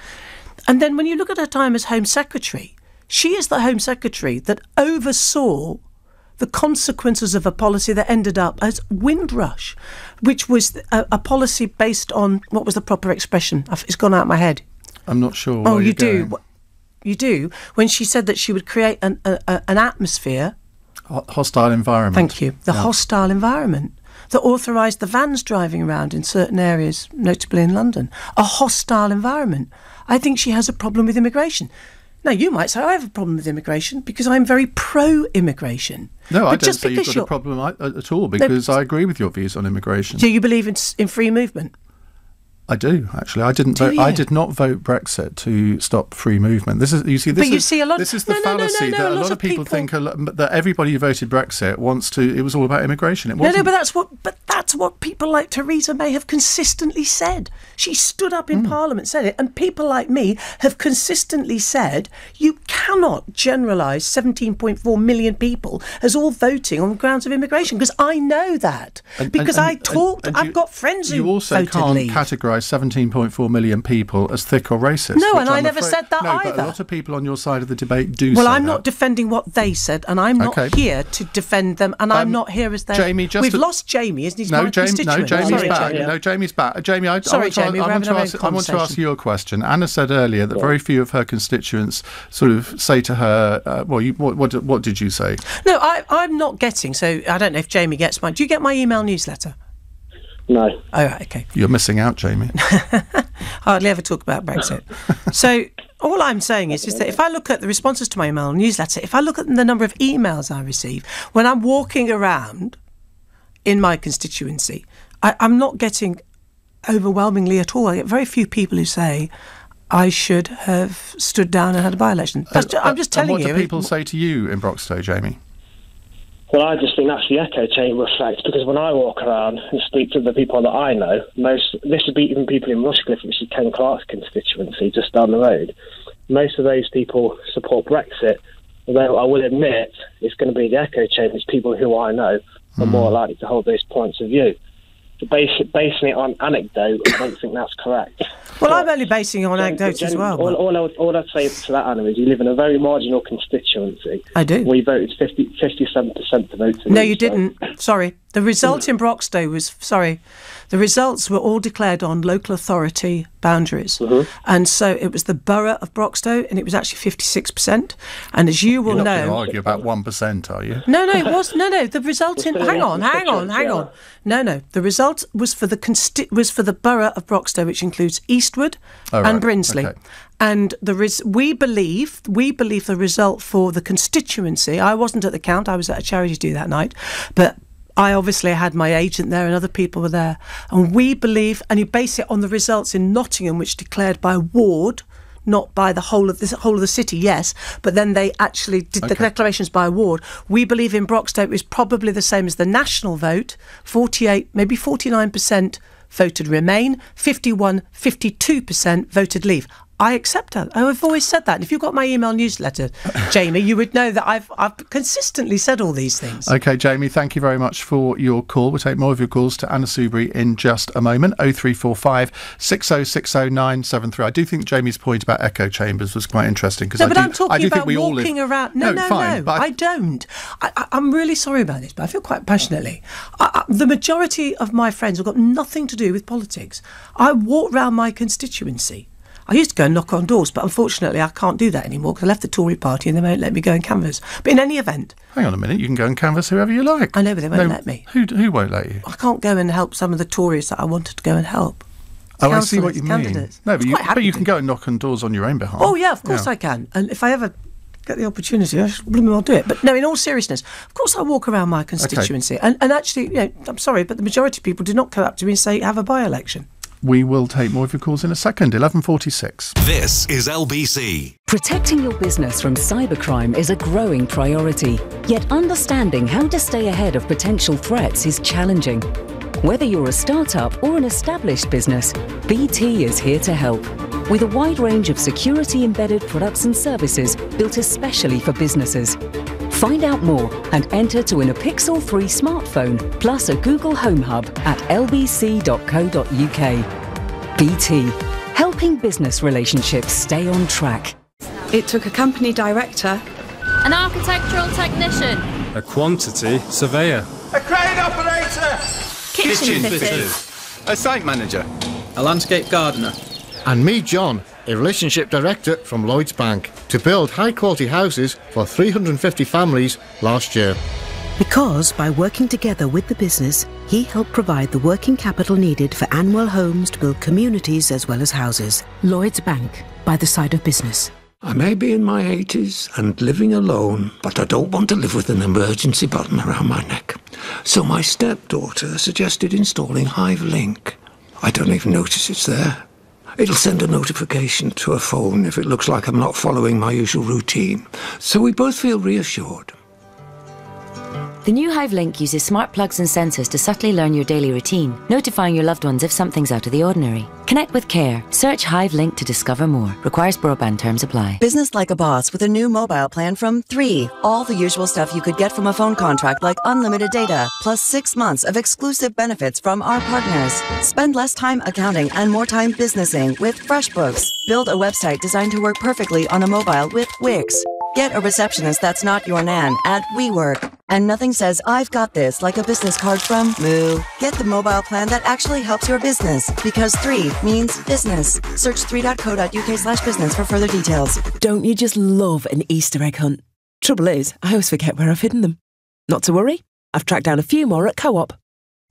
And then when you look at her time as Home Secretary, she is the Home Secretary that oversaw the consequences of a policy that ended up as Windrush, which was a policy based on, what was the proper expression? It's gone out of my head. I'm not sure. Oh, you do. You do, when she said that she would create an atmosphere... Hostile environment. Thank you. The hostile environment. that authorised the vans driving around in certain areas, notably in London. A hostile environment. I think she has a problem with immigration. Now, you might say I have a problem with immigration because I'm very pro-immigration. No, I don't say you've got a problem at all, because I agree with your views on immigration. Do you believe in free movement? I do, actually. I didn't vote. I did not vote Brexit to stop free movement. This is the fallacy that a lot of people think that everybody who voted Brexit wants to. It was all about immigration. It wasn't. No, but that's what people like Theresa May have consistently said. She stood up in Parliament, said it, and people like me have consistently said you cannot generalise 17.4 million people as all voting on grounds of immigration, because I know that because I've got friends who you also voted can't leave. categorise 17.4 million people as thick or racist. No, and I never said that either. But a lot of people on your side of the debate do. Well, say I'm not defending what they said, and I'm not here to defend them, and I'm not here as their... Jamie, we've lost Jamie, isn't he? No, Jamie's back. No, Jamie's back. Jamie, I want to ask you a question. Anna said earlier that very few of her constituents sort of say to her, what did you say? No, I'm not getting, so I don't know if Jamie gets mine. Do you get my email newsletter? No. Oh, right, okay. You're missing out, Jamie. Hardly ever talk about Brexit. So all I'm saying is that if I look at the responses to my email newsletter, if I look at the number of emails I receive, when I'm walking around in my constituency, I'm not getting overwhelmingly at all. I get very few people who say I should have stood down and had a by-election. I'm just telling you. And what do people say to you in Broxtowe, Jamie? Well, I just think that's the echo chamber effect, because when I walk around and speak to the people that I know, this would be even people in Rushcliffe, which is Ken Clark's constituency, just down the road. Most of those people support Brexit, although I will admit it's going to be the echo chamber. It's people who I know are more likely to hold those points of view. But basing it on anecdote, I don't think that's correct. Well, I'm only basing it on anecdotes as well. All I'd say to that, Anna, is you live in a very marginal constituency. I do. We voted 57% to vote. No, you didn't. Sorry. The result in Broxtowe was... Sorry. The results were all declared on local authority boundaries. And so it was the borough of Broxtowe, and it was actually 56%. And as you will know... You're not going to argue about 1%, are you? No, it was... No, the result in... Hang on. No. The result was for the borough of Broxtowe, which includes Eastwood and Brinsley. Okay. And we believe the result for the constituency... I wasn't at the count, I was at a charity do that night, but... I obviously had my agent there and other people were there. And we believe, and you base it on the results in Nottingham, which declared by ward, not by the whole of the city, yes, but then they actually did the declarations by ward. We believe in Broxtowe it was probably the same as the national vote, 48, maybe 49% voted Remain, 52% voted Leave. I accept that. I've always said that. And if you've got my email newsletter, Jamie, you would know that I've consistently said all these things. OK, Jamie, thank you very much for your call. We'll take more of your calls to Anna Soubry in just a moment. 0345 6060973. I do think Jamie's point about echo chambers was quite interesting. No, but I'm talking about walking around. No, I don't. I'm really sorry about this, but I feel quite passionately. The majority of my friends have got nothing to do with politics. I walk around my constituency. I used to go and knock on doors, but unfortunately I can't do that anymore because I left the Tory party and they won't let me go and canvass. But in any event... Hang on a minute, you can go and canvass whoever you like. I know, but they won't let me. Who won't let you? I can't go and help some of the Tories that I wanted to go and help. I see what you mean. No, but you can go and knock on doors on your own behalf. Oh, yeah, of course I can. And if I ever get the opportunity, I'll do it. But no, in all seriousness, of course I walk around my constituency. Okay. And actually, I'm sorry, but the majority of people do not come up to me and say, have a by-election. We will take more of your calls in a second. 11:46. This is LBC. Protecting your business from cybercrime is a growing priority, yet understanding how to stay ahead of potential threats is challenging. Whether you're a startup or an established business, BT is here to help. With a wide range of security-embedded products and services built especially for businesses. Find out more and enter to win a Pixel 3 smartphone plus a Google Home Hub at lbc.co.uk. BT, helping business relationships stay on track. It took a company director, an architectural technician, a quantity surveyor, a crane operator, kitchen fitters, a site manager, a landscape gardener, and me, John, a relationship director from Lloyds Bank, to build high-quality houses for 350 families last year. Because by working together with the business, he helped provide the working capital needed for Anwell Homes to build communities as well as houses. Lloyds Bank, by the side of business. I may be in my 80s and living alone, but I don't want to live with an emergency button around my neck. So my stepdaughter suggested installing Hive Link. I don't even notice it's there. It'll send a notification to a phone if it looks like I'm not following my usual routine. So we both feel reassured. The new Hive Link uses smart plugs and sensors to subtly learn your daily routine, notifying your loved ones if something's out of the ordinary. Connect with care. Search Hive Link to discover more. Requires broadband, terms apply. Business like a boss with a new mobile plan from 3. All the usual stuff you could get from a phone contract like unlimited data, plus 6 months of exclusive benefits from our partners. Spend less time accounting and more time businessing with FreshBooks. Build a website designed to work perfectly on a mobile with Wix. Get a receptionist that's not your nan at WeWork. And nothing says, I've got this, like a business card from Moo. Get the mobile plan that actually helps your business, because 3 means business. Search 3.co.uk/business for further details. Don't you just love an Easter egg hunt? Trouble is, I always forget where I've hidden them. Not to worry, I've tracked down a few more at Co-op.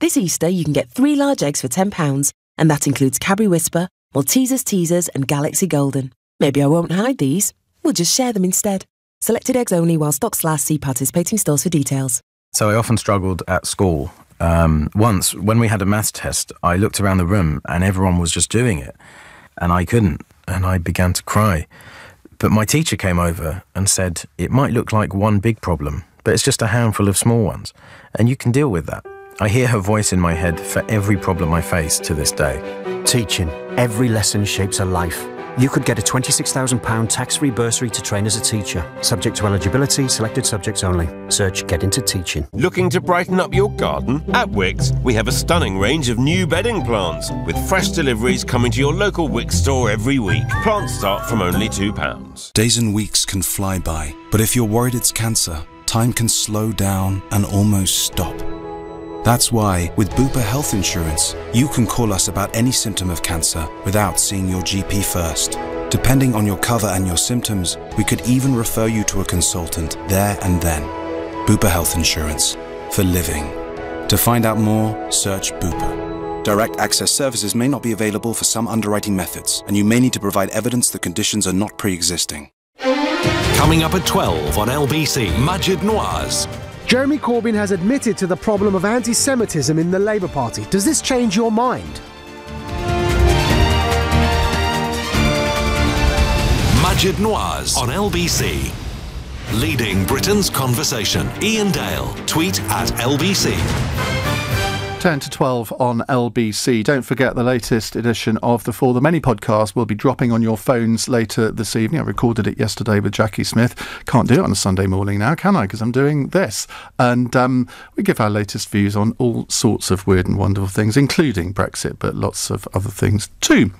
This Easter, you can get 3 large eggs for £10, and that includes Cadbury Whisper, Maltesers Teasers, and Galaxy Golden. Maybe I won't hide these. We'll just share them instead. Selected eggs only while stocks last. See participating stores for details. So I often struggled at school. Once, when we had a maths test, I looked around the room and everyone was just doing it. And I couldn't, and I began to cry. But my teacher came over and said, it might look like one big problem, but it's just a handful of small ones, and you can deal with that. I hear her voice in my head for every problem I face to this day. Teaching. Every lesson shapes a life. You could get a £26,000 tax-free bursary to train as a teacher. Subject to eligibility, selected subjects only. Search Get Into Teaching. Looking to brighten up your garden? At Wix, we have a stunning range of new bedding plants, with fresh deliveries coming to your local Wix store every week. Plants start from only £2. Days and weeks can fly by, but if you're worried it's cancer, time can slow down and almost stop. That's why, with Bupa Health Insurance, you can call us about any symptom of cancer without seeing your GP first. Depending on your cover and your symptoms, we could even refer you to a consultant there and then. Bupa Health Insurance. For living. To find out more, search Bupa. Direct access services may not be available for some underwriting methods, and you may need to provide evidence the conditions are not pre-existing. Coming up at 12 on LBC, Majid Nawaz. Jeremy Corbyn has admitted to the problem of anti-Semitism in the Labour Party. Does this change your mind? Majid Nawaz on LBC. Leading Britain's conversation. Iain Dale. Tweet at LBC. 10 to 12 on LBC. Don't forget the latest edition of the For the Many podcast will be dropping on your phones later this evening. I recorded it yesterday with Jackie Smith. Can't do it on a Sunday morning now, can I? Because I'm doing this. And we give our latest views on all sorts of weird and wonderful things, including Brexit, but lots of other things too.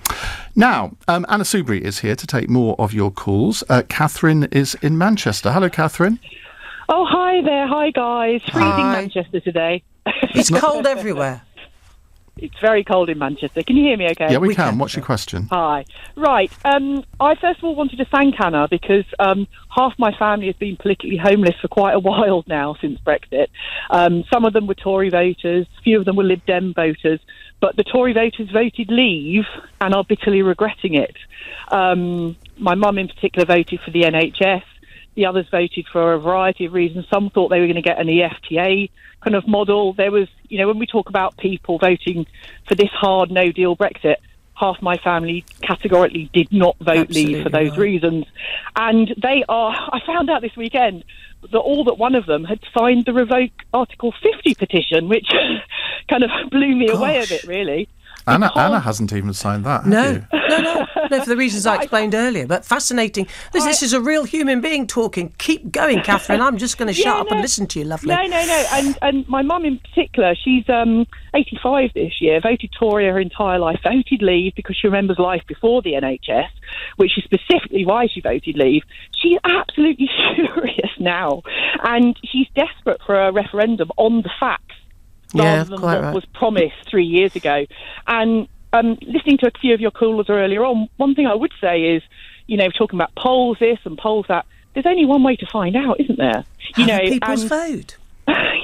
Now, Anna Soubry is here to take more of your calls. Catherine is in Manchester. Hello, Catherine. Oh, hi there. Hi, guys. Freezing Manchester today. It's cold everywhere. It's very cold in Manchester. Can you hear me okay? Yeah, we can. What's your question? Hi. Right. I first of all wanted to thank Anna because half my family has been politically homeless for quite a while now since Brexit. Some of them were Tory voters, a few of them were Lib Dem voters, but the Tory voters voted Leave and are bitterly regretting it. My mum in particular voted for the NHS. The others voted for a variety of reasons. Some thought they were going to get an EFTA kind of model. There was, you know, when we talk about people voting for this hard no-deal Brexit, half my family categorically did not vote Leave for those reasons. And they are, I found out this weekend that all but one of them had signed the Revoke Article 50 petition, which kind of blew me away a bit, really. Anna hasn't even signed that, have No, you? no, for the reasons I explained earlier. But fascinating. This is a real human being talking. Keep going, Catherine. I'm just going to shut up and listen to you, lovely. No. And my mum in particular, she's 85 this year, voted Tory her entire life, voted Leave because she remembers life before the NHS, which is specifically why she voted Leave. She's absolutely furious now. And she's desperate for a referendum on the facts. Rather than what was promised 3 years ago. And listening to a few of your callers earlier on, one thing I would say is, you know, talking about polls this and polls that, there's only one way to find out, isn't there? People's vote.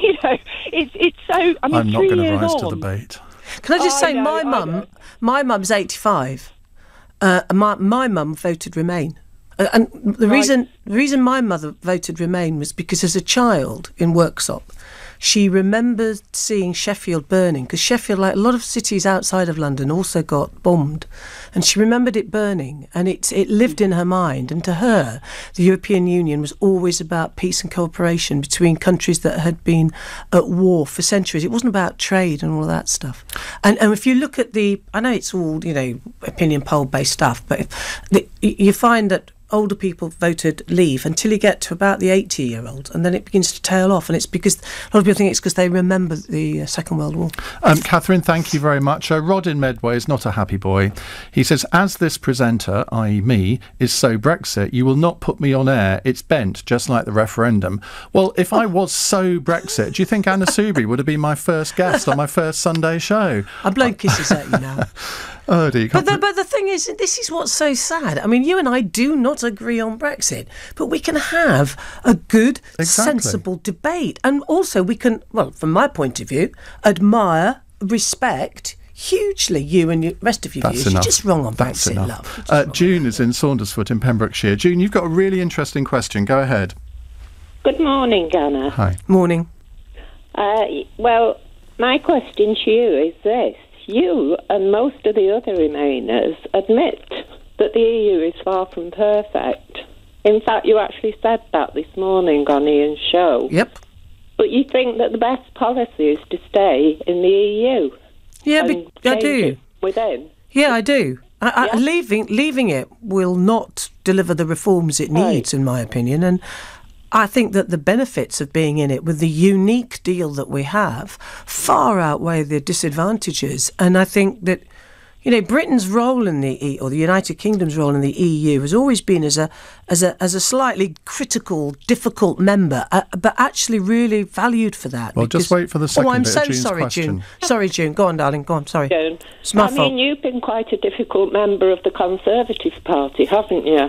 you know, it's so. I mean, I'm not going to rise to on. the bait. Can I just say, my mum's 85. My mum voted Remain. And the reason my mother voted Remain was because as a child in Worksop, she remembered seeing Sheffield burning, because Sheffield, like a lot of cities outside of London, also got bombed. And she remembered it burning, and it lived in her mind. And to her, the European Union was always about peace and cooperation between countries that had been at war for centuries. It wasn't about trade and all of that stuff. And if you look at I know it's all, you know, opinion poll-based stuff, but you find that older people voted Leave until you get to about the 80-year-olds, and then it begins to tail off. And it's because a lot of people think it's because they remember the Second World War. Catherine, thank you very much. Rod in Medway is not a happy boy. He says, as this presenter, i.e. me, is so Brexit, you will not put me on air. It's bent, just like the referendum. Well, if I was so Brexit, do you think Anna Soubry would have been my first guest on my first Sunday show? I'm blowing kisses at you now. Oh, dear. But the thing is, this is what's so sad. I mean, you and I do not agree on Brexit, but we can have a good, sensible debate. And also we can, well, from my point of view, admire, respect hugely you and the rest of your views. You're just wrong on Brexit, love. June is in Saundersfoot in Pembrokeshire. June, you've got a really interesting question. Go ahead. Good morning, Anna. Hi. Morning. Well, my question to you is this. You and most of the other Remainers admit that the EU is far from perfect. In fact, you actually said that this morning on Iain's show. Yep. But you think that the best policy is to stay in the EU? Yeah, I do. Within? Yeah, I do. Leaving it will not deliver the reforms it needs, in my opinion. And I think that the benefits of being in it with the unique deal that we have far outweigh the disadvantages. And I think that, you know, Britain's role in the EU, or the United Kingdom's role in the EU, has always been as a slightly critical, difficult member, but actually really valued for that. Well, just wait for the second bit of June's sorry, question. June. Sorry, June. Go on, darling. Go on. Sorry. June. It's my fault. I mean, you've been quite a difficult member of the Conservative Party, haven't you?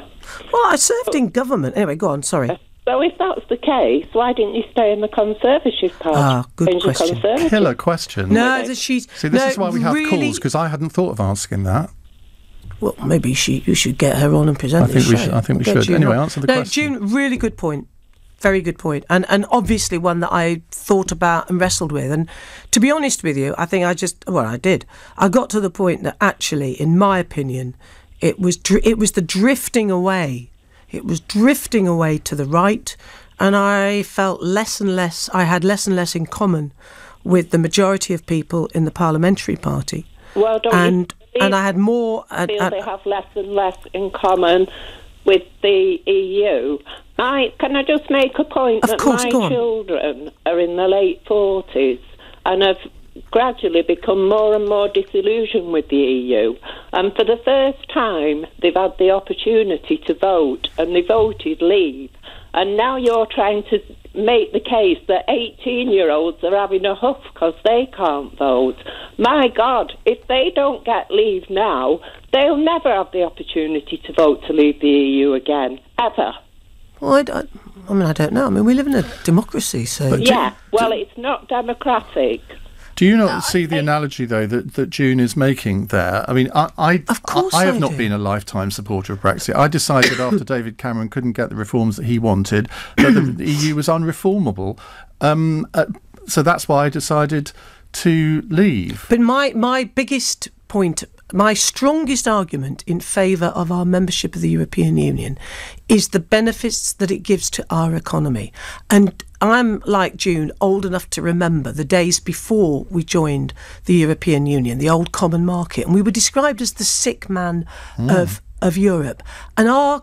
Well, I served in government. Anyway, go on. Sorry. So if that's the case, why didn't you stay in the Conservative Party? Good question. Killer question. No, See, this is why we have calls, because I hadn't thought of asking that. Well, maybe you should get her on and present the show. I think we should. Anyway, answer the question. June, really good point. Very good point. And obviously one that I thought about and wrestled with. And to be honest with you, I think I did. I got to the point that actually, in my opinion, it was the drifting away. It was drifting away to the right, and I felt I had less and less in common with the majority of people in the parliamentary party. Well, and I had more. They have less and less in common with the EU. Can I just make a point that my children are in the late 40s and have gradually become more and more disillusioned with the EU, and for the first time they've had the opportunity to vote, and they voted Leave, and now you're trying to make the case that 18-year-olds are having a huff because they can't vote. My God, if they don't get Leave now, they'll never have the opportunity to vote to leave the EU again, ever. Well, I don't know. I mean, we live in a democracy, so... It's not democratic. Do you not see the analogy, though, that June is making there? I mean, I have not been a lifetime supporter of Brexit. I decided after David Cameron couldn't get the reforms that he wanted that the EU was unreformable. So that's why I decided to leave. But my biggest point, my strongest argument in favour of our membership of the European Union is the benefits that it gives to our economy. And I'm, like June, old enough to remember the days before we joined the European Union, the old common market, and we were described as the sick man of Europe. And our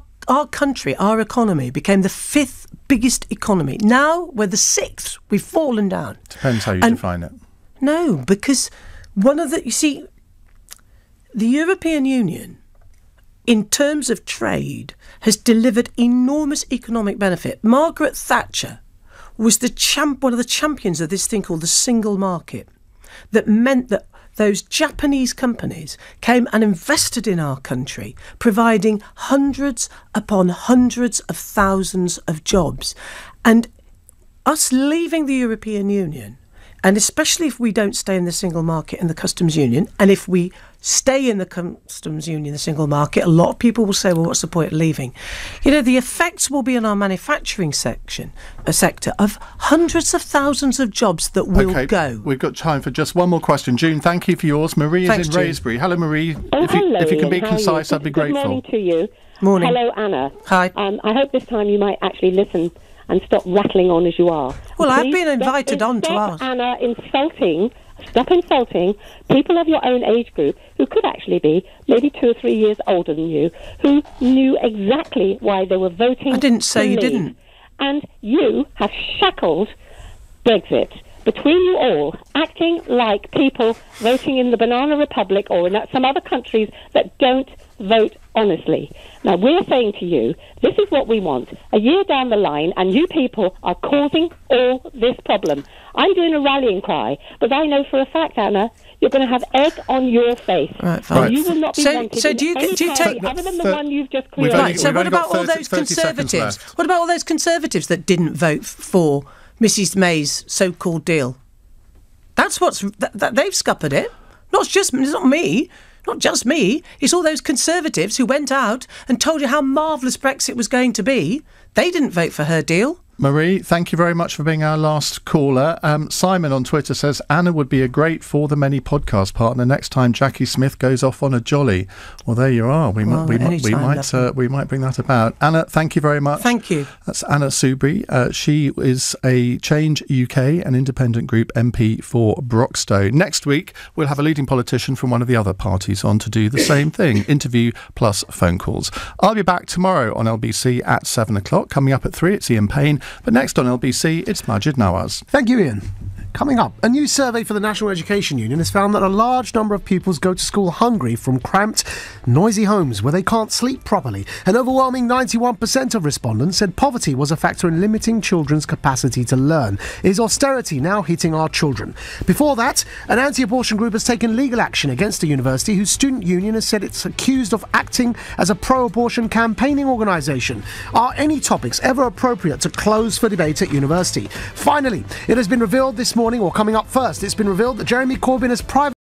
country, our economy, became the 5th biggest economy. Now we're the 6th. We've fallen down. Depends how you define it. No, because the European Union, in terms of trade, has delivered enormous economic benefit. Margaret Thatcher was one of the champions of this thing called the single market, that meant that those Japanese companies came and invested in our country, providing hundreds upon hundreds of thousands of jobs. And us leaving the European Union, and especially if we don't stay in the single market and the customs union, and if we stay in the customs union, the single market, a lot of people will say, well, what's the point of leaving? The effects will be in our manufacturing sector of hundreds of thousands of jobs that will go. We've got time for just one more question. June, thank you for yours. Marie is in Raisbury. Hello, Marie. If you can be concise, I'd be grateful. Good morning to you. Morning. Hello, Anna. Hi. I hope this time you might actually listen and stop rattling on as you are. Well, I've been invited on to ask. Anna, stop insulting people of your own age group who could actually be maybe 2 or 3 years older than you, who knew exactly why they were voting. I didn't say you didn't. And you have shackled Brexit between you all, acting like people voting in the Banana Republic or in some other countries that don't vote honestly. Now, we're saying to you, this is what we want. A year down the line, and you people are causing all this problem. I'm doing a rallying cry, but I know for a fact, Anna, you're going to have egg on your face. Right, fine. You will not be wanted. So do you take other than the one you've just created? Right. So what about all those Conservatives? What about all those Conservatives that didn't vote for Mrs May's so-called deal? That's they've scuppered it. It's not me. Not just me. It's all those Conservatives who went out and told you how marvellous Brexit was going to be. They didn't vote for her deal. Marie, thank you very much for being our last caller. Simon on Twitter says, Anna would be a great For the Many podcast partner next time Jackie Smith goes off on a jolly. Well, there you are. We might bring that about. Anna, thank you very much. Thank you. That's Anna Soubry. She is a Change UK, an independent group MP for Broxtowe. Next week, we'll have a leading politician from one of the other parties on to do the same thing. Interview plus phone calls. I'll be back tomorrow on LBC at 7 o'clock. Coming up at 3, it's Ian Payne. But next on LBC, it's Majid Nawaz. Thank you, Ian. Coming up, a new survey for the National Education Union has found that a large number of pupils go to school hungry from cramped, noisy homes where they can't sleep properly. An overwhelming 91% of respondents said poverty was a factor in limiting children's capacity to learn. Is austerity now hitting our children? Before that, an anti-abortion group has taken legal action against a university whose student union has said it's accused of acting as a pro-abortion campaigning organisation. Are any topics ever appropriate to close for debate at university? Finally, it has been revealed this morning, or coming up first, it's been revealed that Jeremy Corbyn has privately